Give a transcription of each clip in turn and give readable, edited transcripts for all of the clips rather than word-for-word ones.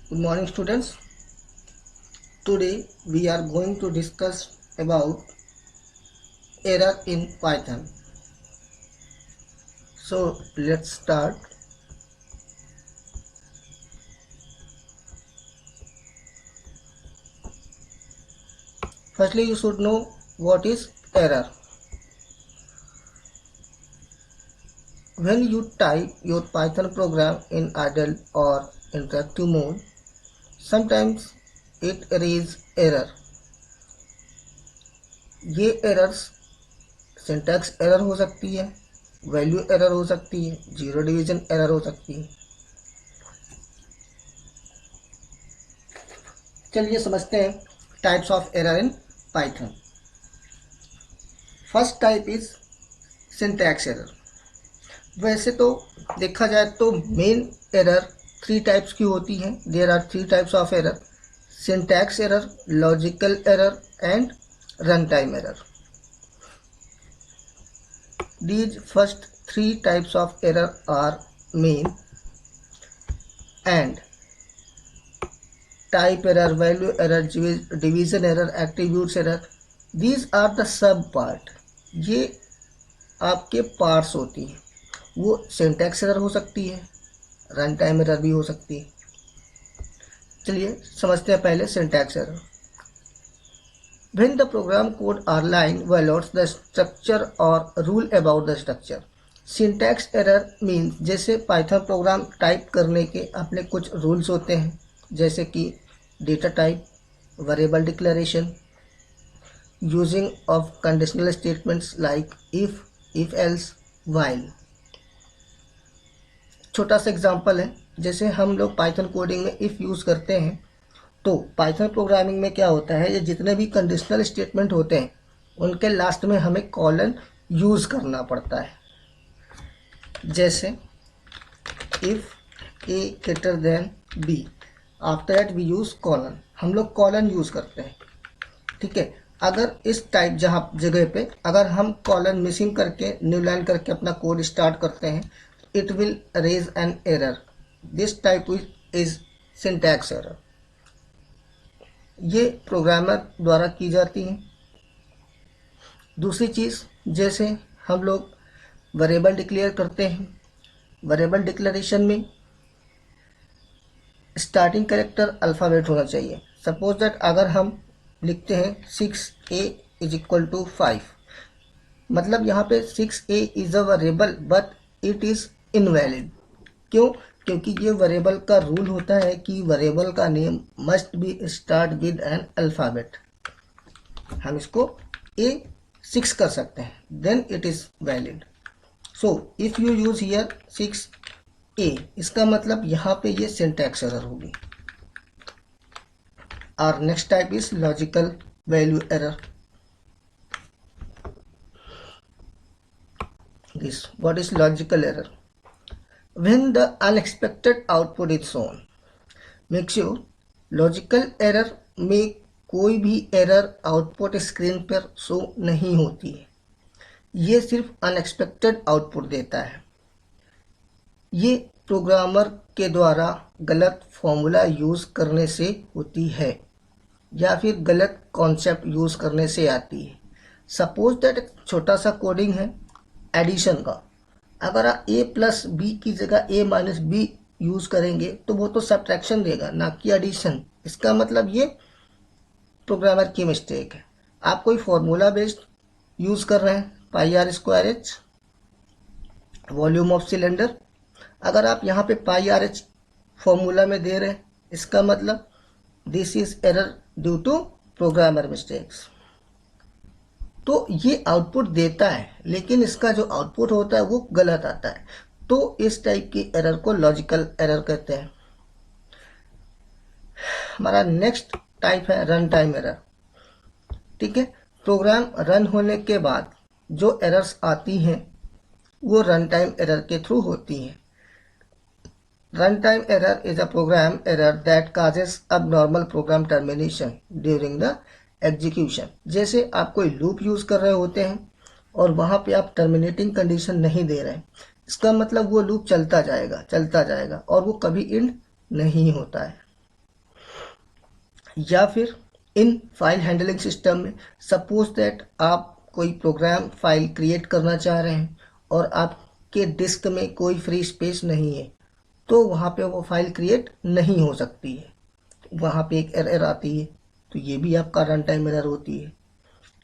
Good morning, students. Today we are going to discuss about error in Python. So let's start. Firstly, you should know what is error. When you type your Python program in idle or interactive mode, sometimes it raises error. ये errors syntax error हो सकती है, value error हो सकती है, zero division error हो सकती है। चलिए समझते हैं types of error in Python. First type is syntax error. वैसे तो देखा जाए तो मेन एरर 3 टाइप्स की होती हैं। There are 3 types of error: syntax error, logical error and run time error. These first 3 types of error are mean and type error, value error, division error, attributes error. These are the sub part. ये आपके parts होती हैं। वो syntax error हो सकती है, run time error भी हो सकती है। चलिए समझते हैं पहले syntax error. When the program code or line violates the structure or rule about the structure. Syntax error means जैसे पाइथन प्रोग्राम टाइप करने के अपने कुछ रूल्स होते हैं, जैसे कि data type, variable declaration, using of conditional statements like if else, while. छोटा सा एग्जांपल है, जैसे हम लोग पाइथन कोडिंग में इफ यूज़ करते हैं तो पाइथन प्रोग्रामिंग में क्या होता है, ये जितने भी कंडीशनल स्टेटमेंट होते हैं उनके लास्ट में हमें कॉलन यूज करना पड़ता है। जैसे if A greater than B, after that we use colon. हम लोग कॉलन यूज करते हैं, ठीक है। अगर इस टाइप जगह पे अगर हम कॉलन मिसिंग करके न्यू लाइन करके अपना कोड स्टार्ट करते हैं, it will raise an error. This type is syntax error. ये प्रोग्रामर द्वारा की जाती हैं। दूसरी चीज़, जैसे हम लोग वेरिएबल डिक्लेयर करते हैं, वेरिएबल डिक्लेरेशन में स्टार्टिंग कैरेक्टर अल्फ़ाबेट होना चाहिए। सपोज दैट अगर हम लिखते हैं 6a इज इक्वल टू 5, मतलब यहाँ पे 6a is a variable but it is invalid. क्यों? क्योंकि ये वेरिएबल का रूल होता है कि वेरिएबल का name must be start with an alphabet. हम इसको A6 कर सकते हैं, then it is valid. So if you use here 6a, इसका मतलब यहाँ पे ये सिंटैक्स एरर होगी। और next type is logical value error. This what is logical error? When the unexpected output is shown. Make sure logical error में कोई भी एरर आउटपुट स्क्रीन पर शो नहीं होती है, ये सिर्फ अनएक्सपेक्टेड आउटपुट देता है। ये प्रोग्रामर के द्वारा गलत फॉर्मूला यूज़ करने से होती है या फिर गलत कॉन्सेप्ट यूज़ करने से आती है। सपोज दैट एक छोटा सा कोडिंग है एडिशन का। अगर आप a प्लस बी की जगह a माइनस बी यूज़ करेंगे तो वो तो सब्ट्रैक्शन देगा, ना कि एडिशन। इसका मतलब ये प्रोग्रामर की मिस्टेक है। आप कोई फॉर्मूला बेस्ड यूज़ कर रहे हैं, pi R square H volume of cylinder. अगर आप यहाँ पे पाई आर एच फॉर्मूला में दे रहे हैं, इसका मतलब this is error due to programmer mistakes. तो ये आउटपुट देता है, लेकिन इसका जो आउटपुट होता है वो गलत आता है। तो इस टाइप की एरर को लॉजिकल एरर कहते हैं। हमारा नेक्स्ट टाइप है रन टाइम एरर। ठीक है, प्रोग्राम रन होने के बाद जो एरर्स आती हैं वो रन टाइम एरर के थ्रू होती हैं। Run time error is a program error that causes abnormal program termination during the execution. जैसे आप कोई लूप यूज कर रहे होते हैं और वहां पे आप टर्मिनेटिंग कंडीशन नहीं दे रहे हैं, इसका मतलब वो लूप चलता जाएगा और वो कभी एंड नहीं होता है। या फिर इन फाइल हैंडलिंग सिस्टम में सपोज दैट आप कोई प्रोग्राम फाइल क्रिएट करना चाह रहे हैं और आपके डिस्क में कोई फ्री स्पेस नहीं है, तो वहाँ पे वो फाइल क्रिएट नहीं हो सकती है, वहाँ पे एक एरर आती है। तो ये भी आपका रन टाइम एरर होती है।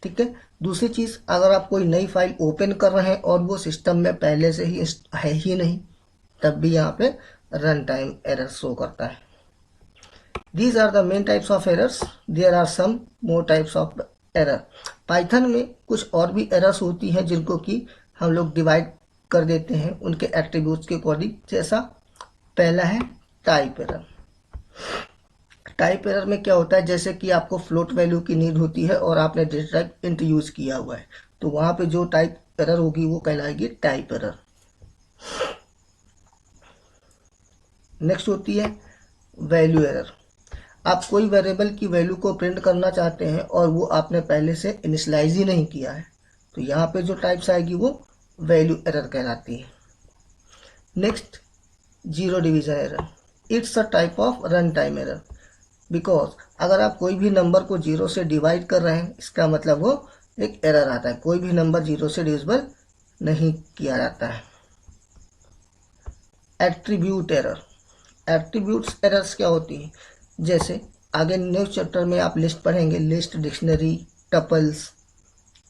ठीक है। दूसरी चीज़, अगर आप कोई नई फाइल ओपन कर रहे हैं और वो सिस्टम में पहले से ही है ही नहीं, तब भी यहाँ पे रन टाइम एरर शो करता है। These are the main types of errors. There are some more types of error. Python में कुछ और भी एरर्स होती हैं जिनको कि हम लोग डिवाइड कर देते हैं उनके एट्रीब्यूट्स के अकॉर्डिंग। जैसा पहला है टाइप एरर। टाइप एरर में क्या होता है, जैसे कि आपको फ्लोट वैल्यू की नीड होती है और आपने डायरेक्ट इंट यूज किया हुआ है, तो वहां पे जो टाइप एरर होगी वो कहलाएगी टाइप एरर। नेक्स्ट होती है वैल्यू एरर। आप कोई वेरिएबल की वैल्यू को प्रिंट करना चाहते हैं और वो आपने पहले से इनिशियलाइज ही नहीं किया है, तो यहाँ पे जो टाइप्स आएगी वो वैल्यू एरर कहलाती है। Next, zero division error. It's a type of run time error, because अगर आप कोई भी नंबर को जीरो से डिवाइड कर रहे हैं, इसका मतलब वो एक एरर आता है। कोई भी नंबर जीरो से डिविजिबल नहीं किया जाता है। Attribute error. एट्रीब्यूट्स एरर्स क्या होती हैं, जैसे आगे नेक्स्ट चैप्टर में आप लिस्ट पढ़ेंगे, लिस्ट, डिक्शनरी, टपल्स।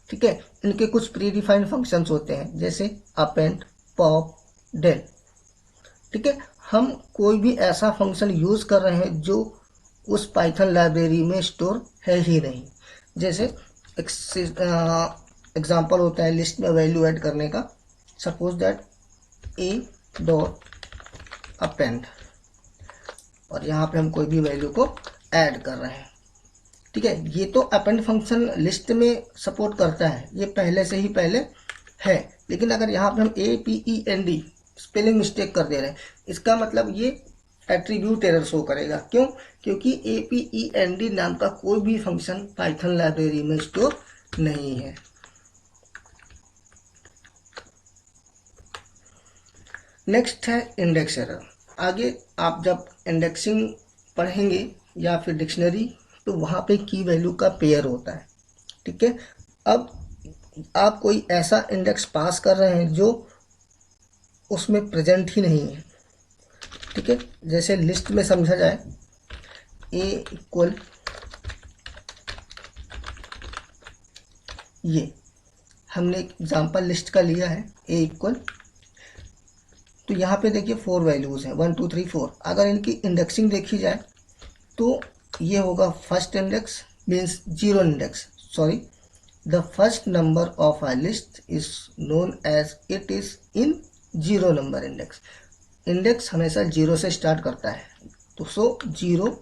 ठीक है। इनके कुछ प्री डिफाइंड फंक्शंस होते हैं, जैसे अपेंड, पॉप, डेल। ठीक है। हम कोई भी ऐसा फंक्शन यूज कर रहे हैं जो उस पाइथन लाइब्रेरी में स्टोर है ही नहीं। जैसे एग्जांपल होता है लिस्ट में वैल्यू ऐड करने का। Suppose that A dot append, और यहाँ पे हम कोई भी वैल्यू को ऐड कर रहे हैं। ठीक है। ये तो अपेंड फंक्शन लिस्ट में सपोर्ट करता है, ये पहले से ही पहले है। लेकिन अगर यहाँ पे हम APEND स्पेलिंग मिस्टेक कर दे रहे हैं, इसका मतलब ये एट्रीब्यूट एरर शो करेगा। क्यों? क्योंकि APEND नाम का कोई भी फंक्शन पाइथन लाइब्रेरी में स्टोर नहीं है। नेक्स्ट है इंडेक्स एरर। आगे आप जब इंडेक्सिंग पढ़ेंगे या फिर डिक्शनरी, तो वहाँ पे की वैल्यू का पेयर होता है। ठीक है। अब आप कोई ऐसा इंडेक्स पास कर रहे हैं जो उसमें प्रेजेंट ही नहीं है। ठीक है। जैसे लिस्ट में समझा जाए, ए इक्वल ये हमने एक एग्जाम्पल लिस्ट का लिया है, ए इक्वल, तो यहाँ पे देखिए 4 वैल्यूज हैं, 1 2 3 4। अगर इनकी इंडेक्सिंग देखी जाए तो ये होगा first index, means zero index. Sorry, the first number of a list is known as it is in zero number index. Index हमेशा जीरो से स्टार्ट करता है, तो so zero,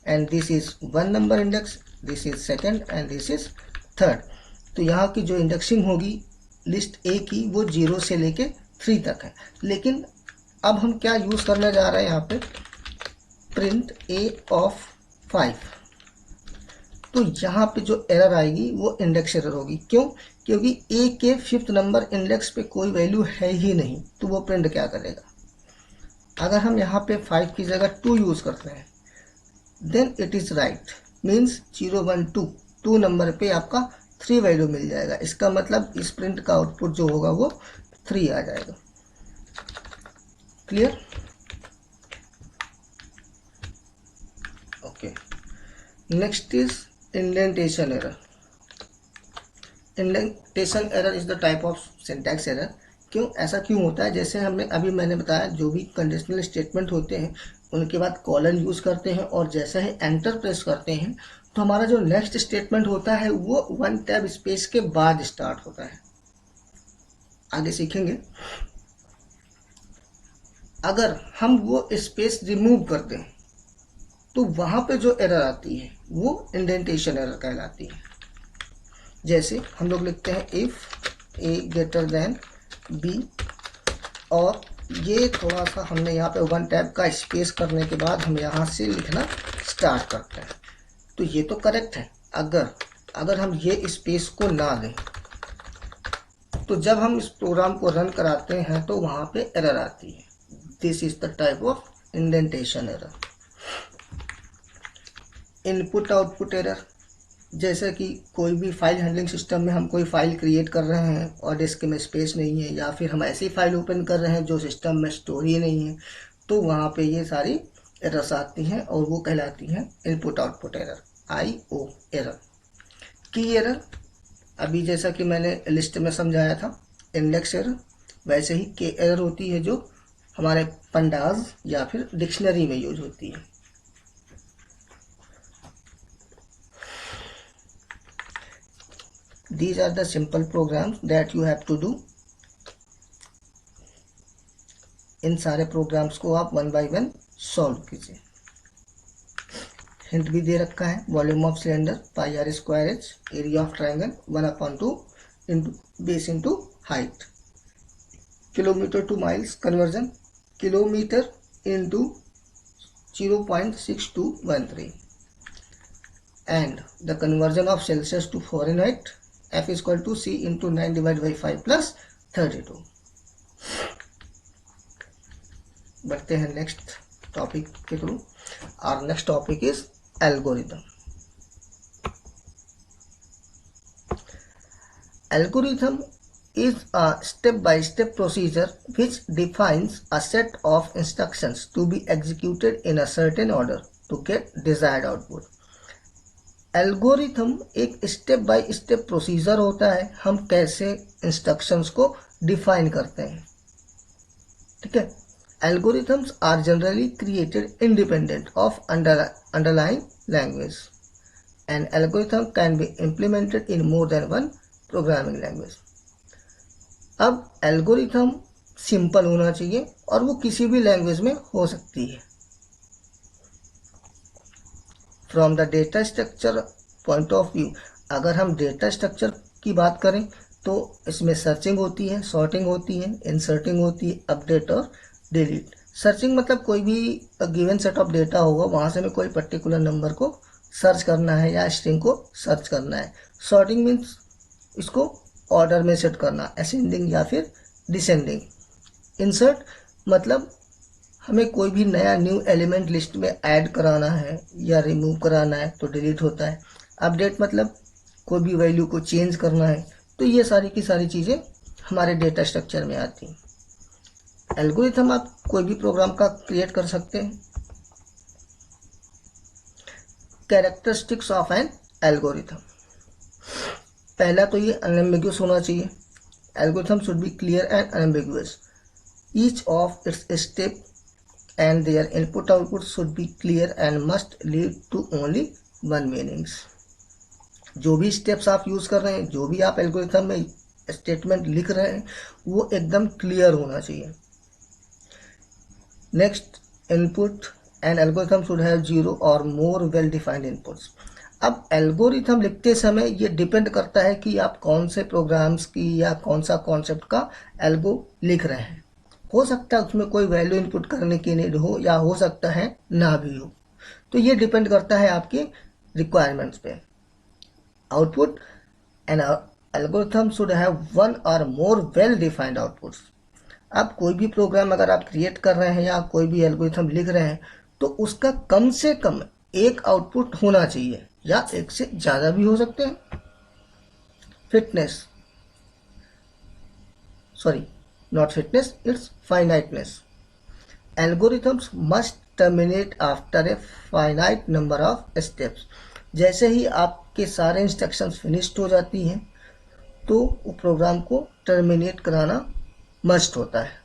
and this is 1 number index, this is second and this is third. तो यहाँ की जो indexing होगी लिस्ट ए की, वो 0 से लेके 3 तक है। लेकिन अब हम क्या यूज करने जा रहे हैं यहाँ पे, प्रिंट ए ऑफ 5। तो यहाँ पे जो एरर आएगी वो इंडेक्स एरर होगी। क्यों? क्योंकि ए के 5th नंबर इंडेक्स पे कोई वैल्यू है ही नहीं, तो वो प्रिंट क्या करेगा। अगर हम यहाँ पे 5 की जगह 2 यूज करते हैं, then it is right, means 0 1 2, 2 number पे आपका 3 वैल्यू मिल जाएगा। इसका मतलब इस प्रिंट का आउटपुट जो होगा वो 3 आ जाएगा। Clear? Okay. Next is indentation error. Indentation error is the type of syntax error. क्यों ऐसा क्यों होता है? जैसे मैंने बताया, जो भी कंडीशनल स्टेटमेंट होते हैं उनके बाद कॉलन यूज करते हैं, और जैसे ही एंटर प्रेस करते हैं तो हमारा जो नेक्स्ट स्टेटमेंट होता है वो 1 टैब स्पेस के बाद स्टार्ट होता है। आगे सीखेंगे। अगर हम वो स्पेस रिमूव कर दें तो वहां पे जो एरर आती है वो इंडेंटेशन एरर कहलाती है। जैसे हम लोग लिखते हैं if A greater than B, और ये थोड़ा सा हमने यहाँ पे 1 टैब का स्पेस करने के बाद हम यहाँ से लिखना स्टार्ट करते हैं, तो ये तो करेक्ट है। अगर हम ये स्पेस को ना दें तो जब हम इस प्रोग्राम को रन कराते हैं तो वहां पे एरर आती है। This is the type of indentation error. Input output error, जैसे कि कोई भी फाइल हैंडलिंग सिस्टम में हम कोई फाइल क्रिएट कर रहे हैं और डिस्क में स्पेस नहीं है, या फिर हम ऐसी फाइल ओपन कर रहे हैं जो सिस्टम में स्टोर ही नहीं है, तो वहाँ पे ये सारी एरर्स आती हैं और वो कहलाती हैं input output error, IO error. की एरर, अभी जैसा कि मैंने लिस्ट में समझाया था इंडेक्स एरर, वैसे ही के एरर होती है जो हमारे पंडाज या फिर डिक्शनरी में यूज होती है। These are the simple programs that you have to do। इन सारे प्रोग्राम्स को आप वन बाय वन सॉल्व कीजिए। हिंट भी दे रखा है, volume of cylinder πr²h, area of triangle 1/2 into base into height, kilometre two miles conversion kilometre into 0.6213, and the conversion of Celsius to Fahrenheit F is equal to C into 9 divided by 5 plus 32। बढ़ते हैं next topic के through. और next topic is algorithm. Algorithm is a step-by-step procedure which defines a set of instructions to be executed in a certain order to get desired output। Algorithm एक step by step procedure होता है, हम कैसे instructions को define करते हैं। ठीक है, algorithms are generally created independent of underlying language, and algorithm can be implemented in more than one programming language. अब एल्गोरिथम सिंपल होना चाहिए और वो किसी भी लैंग्वेज में हो सकती है। From the data structure point of view, अगर हम डेटा स्ट्रक्चर की बात करें तो इसमें सर्चिंग होती है, सॉर्टिंग होती है, इंसर्टिंग होती है, अपडेट और डिलीट। सर्चिंग मतलब कोई भी गिवन सेट ऑफ डेटा होगा, वहाँ से हमें कोई पर्टिकुलर नंबर को सर्च करना है या स्ट्रिंग को सर्च करना है। सॉर्टिंग मीन्स इसको ऑर्डर में सेट करना, असेंडिंग या फिर डिसेंडिंग। इंसर्ट मतलब हमें कोई भी नया न्यू एलिमेंट लिस्ट में ऐड कराना है या रिमूव कराना है तो डिलीट होता है। अपडेट मतलब कोई भी वैल्यू को चेंज करना है। तो ये सारी की सारी चीज़ें हमारे डेटा स्ट्रक्चर में आती हैं। एल्गोरिथम आप कोई भी प्रोग्राम का क्रिएट कर सकते हैं। कैरेक्टरिस्टिक्स ऑफ एन एल्गोरिथम, पहला तो ये अनएम्बिगुअस होना चाहिए। Algorithm should be clear and unambiguous. Each of its step and their input output should be clear and must lead to only one meanings। जो भी स्टेप्स आप यूज कर रहे हैं, जो भी आप एल्गोरिथम में स्टेटमेंट लिख रहे हैं, वो एकदम क्लियर होना चाहिए। Next, input and algorithm should have 0 और मोर वेल डिफाइंड इनपुट्स। अब एल्गोरिथम लिखते समय ये डिपेंड करता है कि आप कौन से प्रोग्राम्स की या कौन सा कॉन्सेप्ट का एल्गो लिख रहे हैं। हो सकता है उसमें कोई वैल्यू इनपुट करने की नीड हो या हो सकता है ना भी हो, तो ये डिपेंड करता है आपके रिक्वायरमेंट्स पे। Output and algorithm should have 1 और मोर वेल डिफाइंड आउटपुट्स। अब कोई भी प्रोग्राम अगर आप क्रिएट कर रहे हैं या कोई भी एल्गोरिथम लिख रहे हैं तो उसका कम से कम एक आउटपुट होना चाहिए या एक से ज़्यादा भी हो सकते हैं। Not fitness, it's finiteness। Algorithms must terminate after a finite number of steps। जैसे ही आपके सारे इंस्ट्रक्शंस फिनिश्ड हो जाती हैं तो वो प्रोग्राम को टर्मिनेट कराना मस्ट होता है।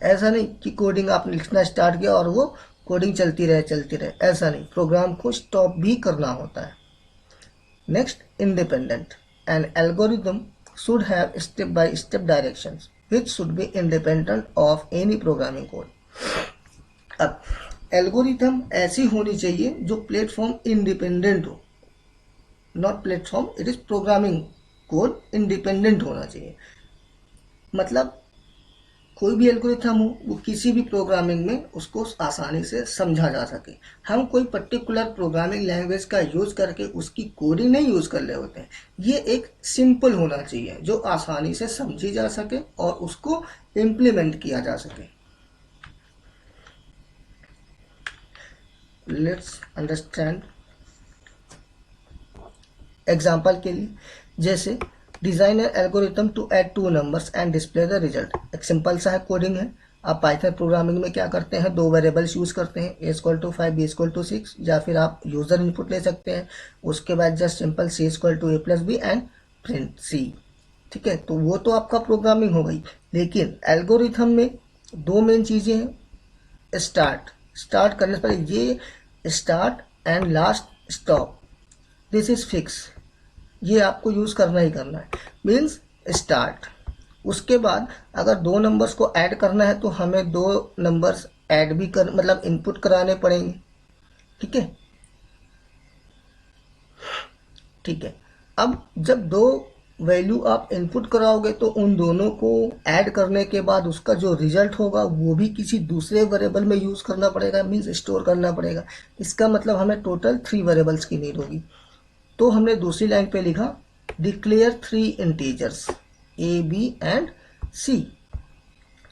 ऐसा नहीं कि कोडिंग आपने लिखना स्टार्ट किया और वो कोडिंग चलती रहे, ऐसा नहीं, प्रोग्राम को स्टॉप भी करना होता है। Next, independent. An algorithm should have step-by-step directions which should be independent of any programming code। अब एल्गोरिथम ऐसी होनी चाहिए जो प्लेटफॉर्म इंडिपेंडेंट हो, not platform, it is programming code independent होना चाहिए। मतलब कोई भी एल्गोरिथम हो वो किसी भी प्रोग्रामिंग में उसको आसानी से समझा जा सके। हम कोई पर्टिकुलर प्रोग्रामिंग लैंग्वेज का यूज करके उसकी कोडिंग नहीं यूज कर रहे होते हैं। ये एक सिंपल होना चाहिए जो आसानी से समझी जा सके और उसको इम्प्लीमेंट किया जा सके। Let's understand. एग्जाम्पल के लिए, जैसे design an algorithm to add two numbers and display the result. एक सिंपल सा है कोडिंग है। आप पाइथन प्रोग्रामिंग में क्या करते हैं, दो वेरिएबल्स यूज करते हैं, a equal to 5 b equal to 6, या फिर आप यूजर इनपुट ले सकते हैं, उसके बाद just simple c equal to a plus B and print c। ठीक है, तो वो तो आपका प्रोग्रामिंग हो गई। लेकिन एल्गोरिथम में दो मेन चीजें हैं। स्टार्ट करने से पहले ये start and last stop, this is fix, ये आपको यूज करना ही करना है। मीन्स स्टार्ट, उसके बाद अगर दो नंबर्स को ऐड करना है तो हमें दो नंबर्स ऐड भी कर मतलब इनपुट कराने पड़ेंगे। ठीक है, ठीक है। अब जब दो वैल्यू आप इनपुट कराओगे तो उन दोनों को ऐड करने के बाद उसका जो रिजल्ट होगा वो भी किसी दूसरे वेरिएबल में यूज करना पड़ेगा, मीन्स स्टोर करना पड़ेगा। इसका मतलब हमें टोटल 3 वेरिएबल्स की नीड होगी। तो हमने दूसरी लाइन पे लिखा declare 3 integers a b and c।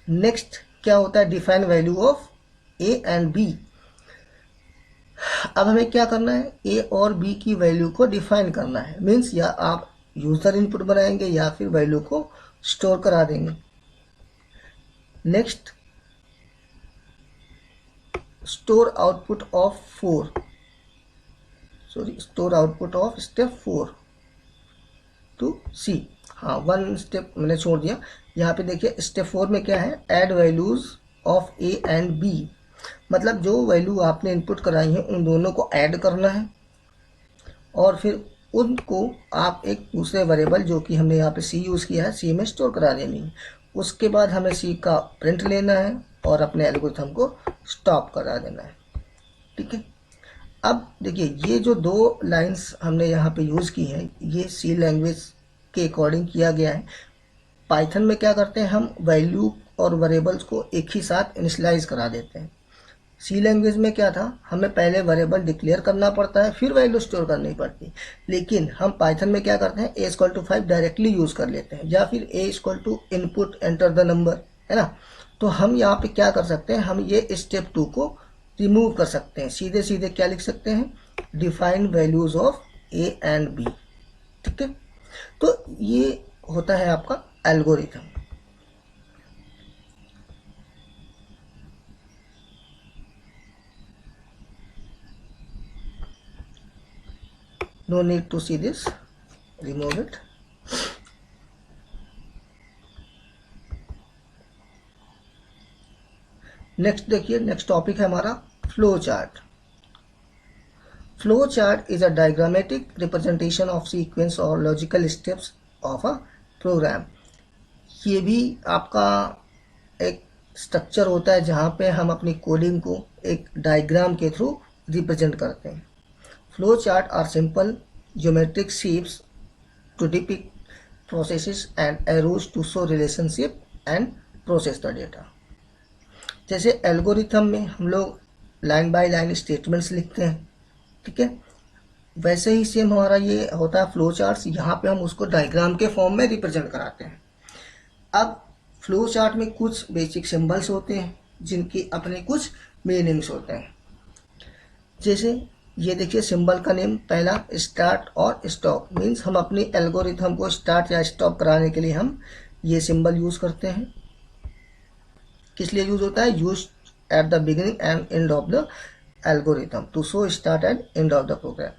Next क्या होता है, define value of a and b। अब हमें क्या करना है, a और b की वैल्यू को डिफाइन करना है। मीन्स या आप यूजर इनपुट बनाएंगे या फिर वैल्यू को स्टोर करा देंगे। Next store output of store output of step 4 to C. हाँ, वन स्टेप मैंने छोड़ दिया। यहाँ पे देखिए स्टेप 4 में क्या है, add values of A and B. मतलब जो वैल्यू आपने इनपुट कराई है उन दोनों को ऐड करना है और फिर उनको आप एक दूसरे वेरिएबल जो कि हमने यहाँ पे सी यूज़ किया है, सी में स्टोर करा देनी है। उसके बाद हमें सी का प्रिंट लेना है और अपने एल्गोरिथम को स्टॉप करा देना है। ठीक है, अब देखिए ये जो दो लाइंस हमने यहाँ पे यूज़ की हैं ये सी लैंग्वेज के अकॉर्डिंग किया गया है। पाइथन में क्या करते हैं, हम वैल्यू और वेरिएबल्स को एक ही साथ इनिशियलाइज करा देते हैं। सी लैंग्वेज में क्या था, हमें पहले वेरिएबल डिक्लेयर करना पड़ता है फिर वैल्यू स्टोर करनी पड़ती। लेकिन हम पाइथन में क्या करते हैं, a equal to 5 directly use कर लेते हैं या फिर a equal to input enter the number, है ना। तो हम यहाँ पे क्या कर सकते हैं, हम ये स्टेप 2 को रिमूव कर सकते हैं। सीधे सीधे क्या लिख सकते हैं, define values of a and b। ठीक है, तो ये होता है आपका algorithm. No need to see this, remove it। Next देखिए, नेक्स्ट टॉपिक है हमारा flow chart. Flow chart is a diagrammatic representation of sequence और logical steps of a program. ये भी आपका एक स्ट्रक्चर होता है जहाँ पे हम अपनी कोडिंग को एक डायग्राम के थ्रू रिप्रेजेंट करते हैं। Flow chart are simple geometric shapes to depict processes and arrows to show relationship and process the data। जैसे एल्गोरिथम में हम लोग लाइन बाय लाइन स्टेटमेंट्स लिखते हैं, ठीक है, वैसे ही सेम हमारा ये होता है फ्लो चार्ट्स। यहाँ पे हम उसको डायग्राम के फॉर्म में रिप्रेजेंट कराते हैं। अब फ्लो चार्ट में कुछ बेसिक सिंबल्स होते हैं जिनकी अपने कुछ मीनिंग्स होते हैं। जैसे ये देखिए सिंबल का नेम पहला स्टार्ट और स्टॉप, मीन्स हम अपनी एल्गोरिथम को स्टार्ट या स्टॉप कराने के लिए हम ये सिंबल यूज करते हैं। किस लिए यूज होता है, use at the beginning and end of the algorithm to show start and end of the program.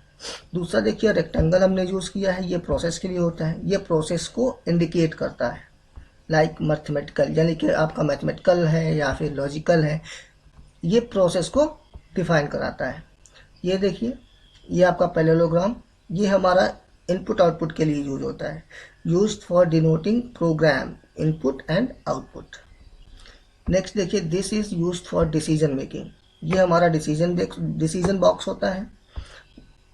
दूसरा देखिए रेक्टेंगल हमने यूज किया है, ये प्रोसेस के लिए होता है, ये प्रोसेस को इंडिकेट करता है। लाइक मैथमेटिकल, यानी कि आपका मैथमेटिकल है या फिर लॉजिकल है, ये प्रोसेस को डिफाइन कराता है। ये देखिए ये आपका पैरेललोग्राम, ये हमारा इनपुट आउटपुट के लिए यूज होता है, used for denoting program input and output. Next देखिए this is used for decision making, ये हमारा डिसीजन बॉक्स होता है।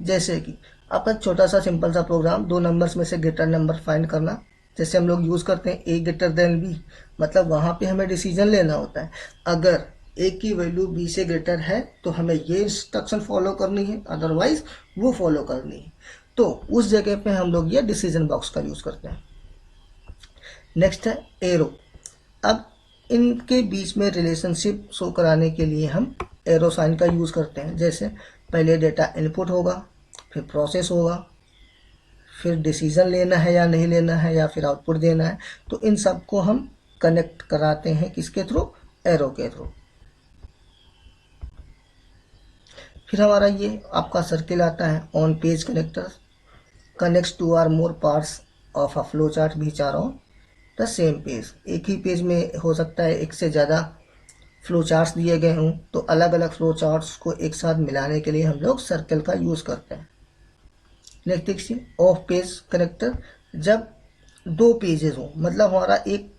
जैसे कि आपका छोटा सा सिंपल सा प्रोग्राम, दो नंबर्स में से ग्रेटर नंबर फाइंड करना, जैसे हम लोग यूज करते हैं ए ग्रेटर देन बी, मतलब वहां पे हमें डिसीजन लेना होता है। अगर ए की वैल्यू बी से ग्रेटर है तो हमें ये इंस्ट्रक्शन फॉलो करनी है, अदरवाइज वो फॉलो करनी है। तो उस जगह पे हम लोग ये डिसीजन बॉक्स का यूज करते हैं। नेक्स्ट है एरो। अब इनके बीच में रिलेशनशिप शो कराने के लिए हम एरो साइन का यूज़ करते हैं। जैसे पहले डेटा इनपुट होगा, फिर प्रोसेस होगा, फिर डिसीजन लेना है या नहीं लेना है, या फिर आउटपुट देना है। तो इन सब को हम कनेक्ट कराते हैं किसके थ्रू? एरो के थ्रू। फिर हमारा ये आपका सर्किल आता है, on page connector connects two or more parts of a flow chart which are on the same page. एक ही पेज में हो सकता है एक से ज़्यादा फ्लो चार्ट्स दिए गए हों, तो अलग अलग फ्लो चार्ट्स को एक साथ मिलाने के लिए हम लोग सर्कल का यूज़ करते हैं। नेक्स्ट देखिए, ऑफ पेज कनेक्टर, जब दो पेजेस हों, मतलब हमारा एक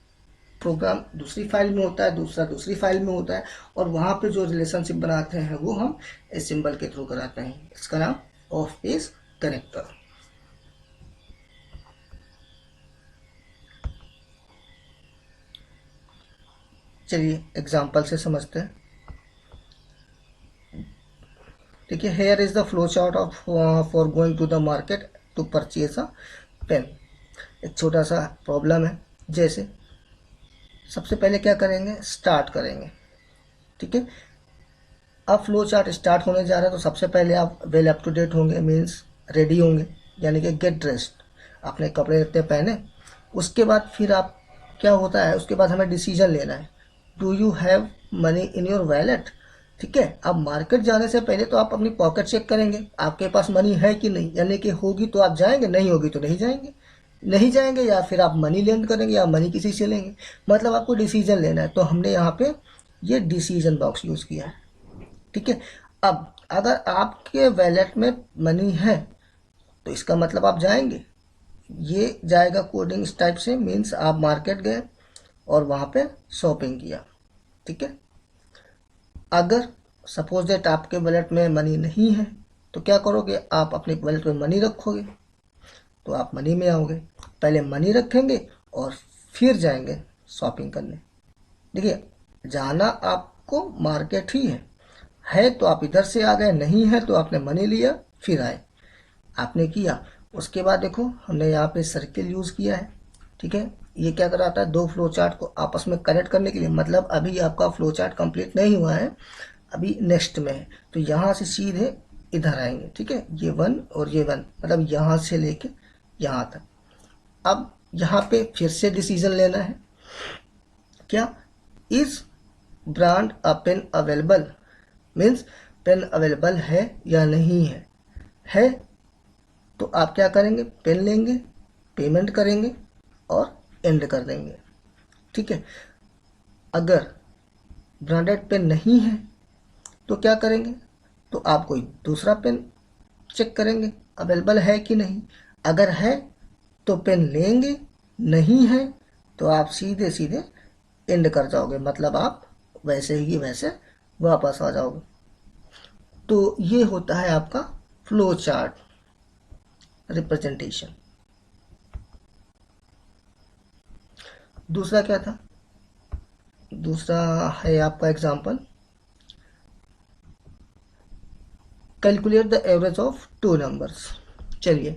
प्रोग्राम दूसरी फाइल में होता है, दूसरा दूसरी फाइल में होता है, और वहाँ पे जो रिलेशनशिप बनाते हैं वो हम इस सिंबल के थ्रू कराते हैं। इसका नाम ऑफ पेज कनेक्टर। चलिए एग्जाम्पल से समझते हैं। देखिए, here is the flow chart of for going to the market to purchase a pen. एक छोटा सा प्रॉब्लम है। जैसे सबसे पहले क्या करेंगे? स्टार्ट करेंगे, ठीक है। अब फ्लो चार्ट स्टार्ट होने जा रहा है, तो सबसे पहले आप वेल अप टू डेट होंगे, मीन्स रेडी होंगे, यानी कि गेट ड्रेस्ड, आपने कपड़े इतने पहने। उसके बाद फिर आप क्या होता है, उसके बाद हमें डिसीजन लेना है, do you have money in your wallet, ठीक है। अब मार्केट जाने से पहले तो आप अपनी पॉकेट चेक करेंगे, आपके पास मनी है कि नहीं, यानी कि होगी तो आप जाएंगे, नहीं होगी तो नहीं जाएंगे। नहीं जाएंगे या फिर आप मनी लेंड करेंगे या मनी किसी से लेंगे, मतलब आपको डिसीजन लेना है। तो हमने यहाँ पे ये डिसीजन बॉक्स यूज़ किया है, ठीक है। अब अगर आपके वैलेट में मनी है तो इसका मतलब आप जाएंगे, ये जाएगा कोडिंग इस टाइप से, मीन्स आप मार्केट गए और वहाँ पे शॉपिंग किया, ठीक है। अगर सपोज दैट आपके वैलेट में मनी नहीं है तो क्या करोगे? आप अपने वैलेट में मनी रखोगे, तो आप मनी में आओगे। पहले मनी रखेंगे और फिर जाएंगे शॉपिंग करने। देखिए, जाना आपको मार्केट ही है तो आप इधर से आ गए, नहीं है तो आपने मनी लिया फिर आए, आपने किया। उसके बाद देखो हमने यहाँ पे सर्किल यूज़ किया है, ठीक है। ये क्या कराता है? दो फ्लो चार्ट को आपस में कनेक्ट करने के लिए। मतलब अभी आपका फ्लो चार्ट कंप्लीट नहीं हुआ है, अभी नेक्स्ट में है, तो यहाँ से सीधे इधर आएंगे, ठीक है। ये वन और ये वन, मतलब यहाँ से लेके यहाँ तक। अब यहाँ पे फिर से डिसीजन लेना है, क्या? Is brand a pen available, means pen available है या नहीं है तो आप क्या करेंगे? पेन लेंगे, पेमेंट करेंगे और एंड कर देंगे, ठीक है। अगर ब्रांडेड पेन नहीं है तो क्या करेंगे? तो आप कोई दूसरा पेन चेक करेंगे अवेलेबल है कि नहीं। अगर है तो पेन लेंगे, नहीं है तो आप सीधे सीधे एंड कर जाओगे, मतलब आप वैसे ही वैसे वापस आ जाओगे। तो ये होता है आपका फ्लो चार्ट रिप्रेजेंटेशन। दूसरा क्या था? दूसरा है आपका example, calculate the average of two numbers. चलिए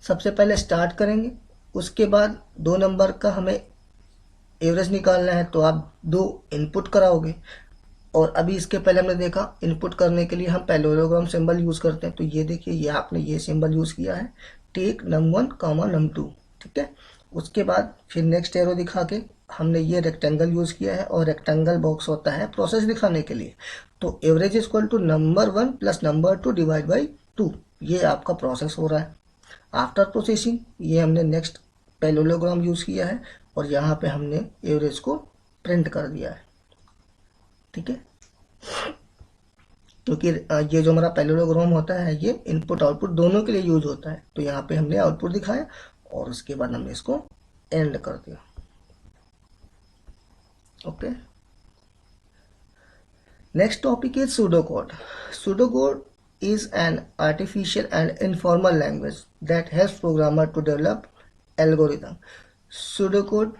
सबसे पहले स्टार्ट करेंगे, उसके बाद दो नंबर का हमें एवरेज निकालना है, तो आप दो इनपुट कराओगे। और अभी इसके पहले हमने देखा इनपुट करने के लिए हम पैरेललोग्राम सिंबल यूज़ करते हैं, तो ये देखिए ये आपने ये सिंबल यूज़ किया है, टेक num1 कामा num2, ठीक है। उसके बाद फिर नेक्स्ट एरो दिखा के हमने ये रेक्टेंगल यूज़ किया है, और रेक्टेंगल बॉक्स होता है प्रोसेस दिखाने के लिए। तो average is equal to number 1 plus number 2 divide by 2, ये आपका प्रोसेस हो रहा है। आफ्टर प्रोसेसिंग ये हमने नेक्स्ट पैरेललोग्राम यूज़ किया है, और यहाँ पे हमने एवरेज को प्रिंट कर दिया है, ठीक है। क्योंकि ये जो हमारा पैरेललोग्राम होता है ये इनपुट आउटपुट दोनों के लिए यूज होता है, तो यहाँ पे हमने आउटपुट दिखाया और उसके बाद हमने इसको एंड कर दिया, okay. Next topic is pseudocode. Pseudocode is an artificial and informal language that helps programmer to develop algorithm. Pseudocode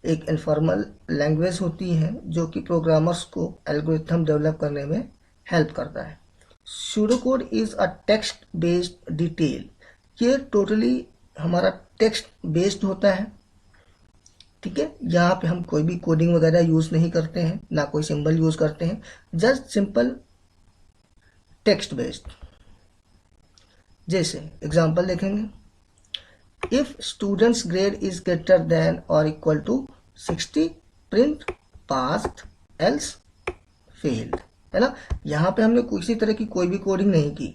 एक इनफॉर्मल लैंग्वेज होती है जो कि प्रोग्रामर्स को एल्गोरिथम डेवलप करने में हेल्प करता है। Pseudocode is a text based detail, ये टोटली हमारा टेक्स्ट बेस्ड होता है, ठीक है, यहाँ पे हम कोई भी कोडिंग वगैरह यूज नहीं करते हैं, ना कोई सिंबल यूज करते हैं, जस्ट सिंपल टेक्स्ट बेस्ड। जैसे एग्जांपल देखेंगे, if students grade is greater than और equal to 60 print passed else failed, है ना। यहाँ पे हमने किसी तरह की कोई भी कोडिंग नहीं की,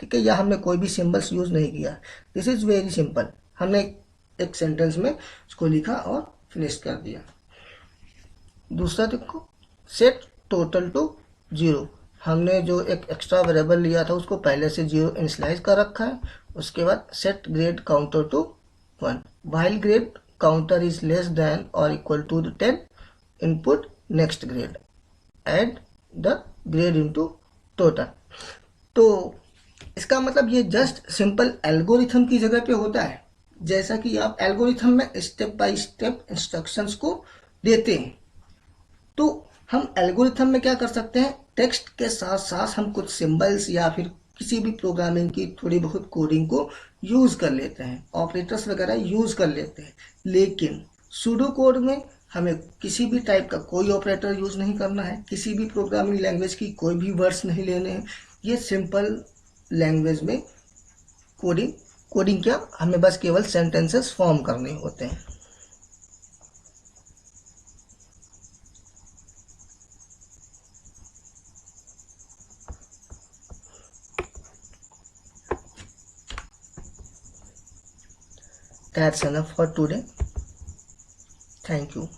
ठीक है, या हमने कोई भी सिंबल्स यूज नहीं किया। This is very simple. हमने एक सेंटेंस में उसको लिखा और फिनिश कर दिया। दूसरा देखो, सेट टोटल टू 0। हमने जो एक एक्स्ट्रा वेरिएबल लिया था उसको पहले से 0 इनिशियलाइज कर रखा है। उसके बाद set grade counter to 1, while grade counter is less than और equal to 10 input next grade, add the grade into total. तो इसका मतलब ये जस्ट सिंपल एल्गोरिथम की जगह पे होता है। जैसा कि आप एल्गोरिथम में स्टेप बाय स्टेप इंस्ट्रक्शंस को देते हैं, तो हम एल्गोरिथम में क्या कर सकते हैं, टेक्स्ट के साथ साथ हम कुछ सिंबल्स या फिर किसी भी प्रोग्रामिंग की थोड़ी बहुत कोडिंग को यूज कर लेते हैं, ऑपरेटर्स वगैरह यूज कर लेते हैं। लेकिन सूडो कोड में हमें किसी भी टाइप का कोई ऑपरेटर यूज नहीं करना है, किसी भी प्रोग्रामिंग लैंग्वेज की कोई भी वर्ड्स नहीं लेने हैं। ये सिंपल लैंग्वेज में कोडिंग क्या, हमें बस केवल सेंटेंसेस फॉर्म करने होते हैं। That's enough for today. Thank you.